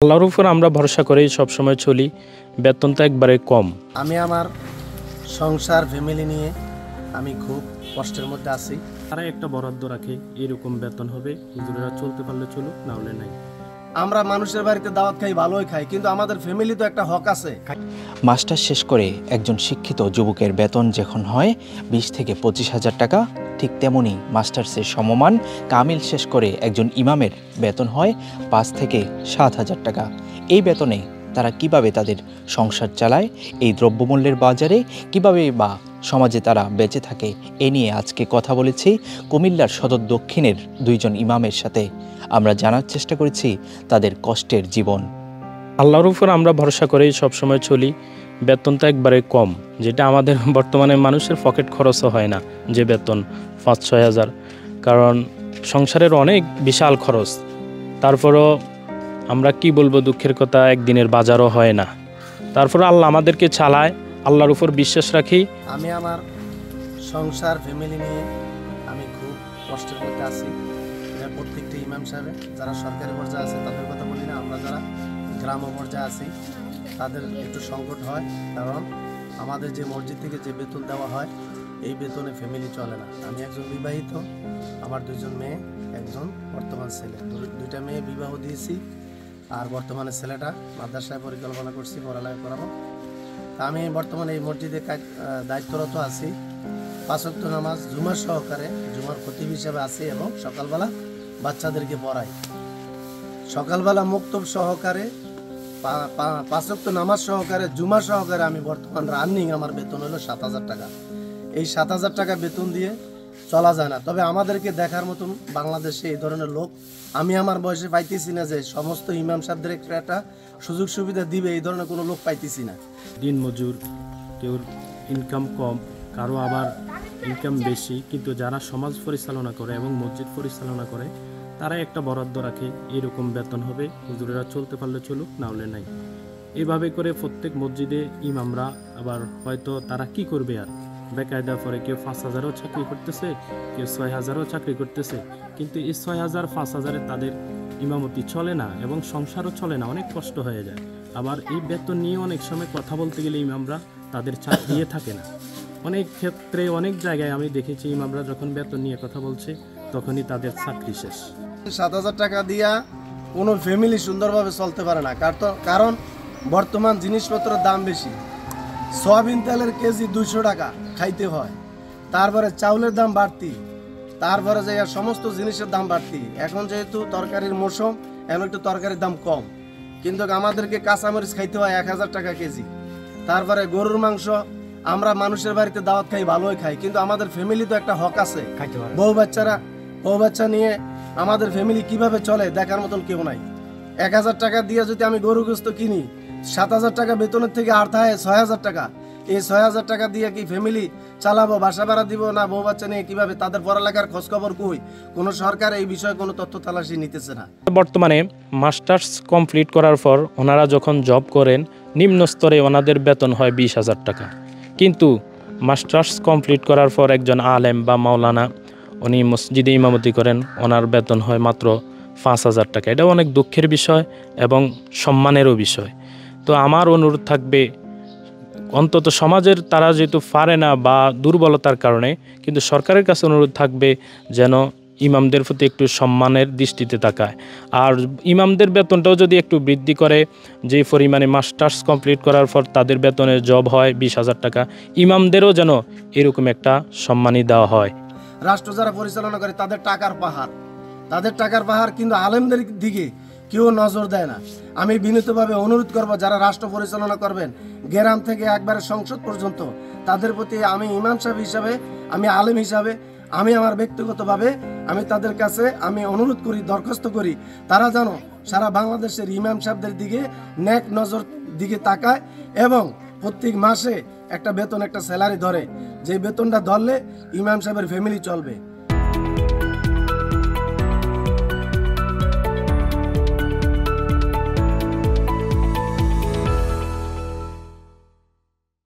আল্লাহর উপর আমরা ভরসা করেই সবসময় চলি। বেতন তো একবারে কম। আমি আমার সংসার ফ্যামিলি নিয়ে আমি খুব কষ্টের মধ্যে আছি। তারা একটা বরাদ্দ রাখে, এরকম বেতন হবে, হুজুরেরা চলতে পারলে চলুক, না হলে নাই। আমরা মানুষের বাড়িতে দাওয়াত খাই, ভালোই খাই, কিন্তু আমাদের ফ্যামিলি তো একটা হক আছে। মাস্টার শেষ করে একজন শিক্ষিত যুবকের বেতন যখন হয় 20 থেকে 25,000 টাকা, ঠিক তেমনি মাস্টার্সের সমমান কামিল শেষ করে একজন ইমামের বেতন হয় 5 থেকে 7,000 টাকা। এই বেতনে তারা কিভাবে তাদের সংসার চালায়, এই দ্রব্যমূল্যের বাজারে কিভাবে বা সমাজে তারা বেঁচে থাকে, এ নিয়ে আজকে কথা বলেছি কুমিল্লার সদর দক্ষিণের 2 জন ইমামের সাথে। আমরা জানার চেষ্টা করেছি তাদের কষ্টের জীবন। আল্লাহর উপর আমরা ভরসা করেই সবসময় চলি। বেতন তো একবারে কম, যেটা আমাদের বর্তমানে মানুষের পকেট খরচও হয় না, যে বেতন 5-6 হাজার। কারণ সংসারের অনেক বিশাল খরচ। তারপরও আমরা কি বলবো, দুঃখের কথা, একদিনের বাজারও হয় না। তারপরে আল্লাহ আমাদেরকে চালায়, আল্লাহর উপর বিশ্বাস রাখি। আমি আমার সংসার ফ্যামিলি নিয়ে আমি খুব কষ্টের মধ্যে আছি। এটা প্রত্যেকটা ইমাম সাহেব যারা সরকারি পর্যায়ে আছে তাদের কথা বলি না, আমরা যারা গ্রাম পর্যায়ে আছি তাদের একটু সংকট হয়। কারণ আমাদের যে মসজিদ থেকে যে বেতন দেওয়া হয়, এই বেতনে ফ্যামিলি চলে না। আমি একজন বিবাহিত, আমার 2 জন মেয়ে, একজন বর্তমান ছেলে। 2টা মেয়ে বিবাহ দিয়েছি, আর বর্তমানে ছেলেটা মাদ্রাসায় পরিকল্পনা করছি পড়ালেখা করাবো। তা আমি বর্তমানে এই মসজিদে দায়িত্বরত আছি। 5 ওয়াক্ত নামাজ জুমার সহকারে, জুমার খতিব হিসাবে আছি, এবং সকালবেলা বাচ্চাদেরকে পড়াই। সকালবেলা মুক্তব সহকারে 5 ওয়াক্ত নামাজ সহকারে, জুমা সহকারে আমি বর্তমান রানিং, আমার বেতন হলো 7,000 টাকা। এই 7,000 টাকা বেতন দিয়ে চলা যায় না। তবে আমাদেরকে দেখার মতন বাংলাদেশে এই ধরনের লোক আমি আমার বয়সে পাইতেছি না, যে সমস্ত ইমাম সাহেবদের একটা সুযোগ সুবিধা দিবে, এই ধরনের কোনো লোক পাইতেছি না। দিন মজুর, কেউ ইনকাম কম, কারো আবার ইনকাম বেশি, কিন্তু যারা সমাজ পরিচালনা করে এবং মসজিদ পরিচালনা করে তারা একটা বরাদ্দ রাখে, এরকম বেতন হবে, হুজুরেরা চলতে পারলে চলুক, না হলে নাই। এভাবে করে প্রত্যেক মসজিদে ইমামরা আবার হয়তো তারা কি করবে, আর বেকায়দা পরে কেউ 5,000ও চাকরি করতেছে, কেউ 6,000ও চাকরি করতেছে, কিন্তু এই 6,000 5,000-এ তাদের ইমামতি চলে না এবং সংসারও চলে না, অনেক কষ্ট হয়ে যায়। আবার এই বেতন নিয়ে অনেক সময় কথা বলতে গেলে ইমামরা তাদের চাকরি থাকে না। অনেক ক্ষেত্রে অনেক জায়গায় আমি দেখেছি ইমামরা যখন বেতন নিয়ে কথা বলছে তখনই তাদের চাকরি শেষ। 7,000 টাকা দিয়া কোনো ফ্যামিলি সুন্দরভাবে চলতে পারে না। কারণ বর্তমান জিনিসপত্রের দাম বেশি। সয়াবিন তেলের কেজি 200 টাকা খাইতে হয়, তারপরে চাউলের দাম বাড়তি, তারপরে যে সমস্ত জিনিসের দাম বাড়তি। এখন যেহেতু তরকারির মৌসুম, এখন একটু তরকারির দাম কম, কিন্তু আমাদেরকে কাঁচামরিচ খাইতে হয় 1,000 টাকা কেজি। তারপরে গরুর মাংস, আমরা মানুষের বাড়িতে দাওয়াত খাই, ভালোই খাই, কিন্তু আমাদের ফ্যামিলি তো একটা হক আছে। বউ বাচ্চা নিয়ে আমাদের ফ্যামিলি কিভাবে চলে দেখার মতন কেউ নাই। 1,000 টাকা দিয়ে যদি আমি গরু গোস্ত কিনি, 7,000 টাকা বেতনের থেকে আর থাকে 6,000 টাকা। এই 6,000 টাকা দিয়ে কি ফ্যামিলি চালাবো, বাসা ভাড়া দিব না? বউ বাচ্চা নিয়ে কিভাবে তাদের পড়ালেখার খোঁজখবর কই? কোনো সরকার এই বিষয়ে কোনো তথ্য তালাশি নিতেছে না। বর্তমানে মাস্টার্স কমপ্লিট করার পর ওনারা যখন জব করেন, নিম্ন স্তরে ওনাদের বেতন হয় 20,000 টাকা। কিন্তু মাস্টার্স কমপ্লিট করার পর একজন আলেম বা মাওলানা, উনি মসজিদে ইমামতি করেন, ওনার বেতন হয় মাত্র 5,000 টাকা। এটা অনেক দুঃখের বিষয় এবং সম্মানেরও বিষয়। তো আমার অনুরোধ থাকবে, অন্তত সমাজের তারা যেহেতু পারে না বা দুর্বলতার কারণে, কিন্তু সরকারের কাছে অনুরোধ থাকবে যেন ইমামদের প্রতি একটু সম্মানের দৃষ্টিতে তাকায়। আর ইমামদের বেতনটাও যদি একটু বৃদ্ধি করে, যে পরিমাণে মাস্টার্স কমপ্লিট করার পর তাদের বেতনের জব হয় 20,000 টাকা, ইমামদেরও যেন এরকম একটা সম্মানই দেওয়া হয়। রাষ্ট্র যারা পরিচালনা করে তাদের টাকার পাহাড়, কিন্তু আলেমদের দিকে কেউ নজর দেয় না। আমি বিনীতভাবে অনুরোধ করব, যারা রাষ্ট্র পরিচালনা করবেন, গ্রাম থেকে একবারে সংসদ পর্যন্ত, তাদের প্রতি আমি ইমাম সাহেব হিসাবে, আমি আলেম হিসাবে, আমি আমার ব্যক্তিগতভাবে আমি তাদের কাছে আমি অনুরোধ করি, দরখাস্ত করি, তারা যেন সারা বাংলাদেশের ইমাম সাহেবদের দিকে নেক নজর দিকে তাকায় এবং প্রত্যেক মাসে একটা বেতন, একটা স্যালারি ধরে, যে বেতনটা ধরলে ইমাম সাহেবের ফ্যামিলি চলবে।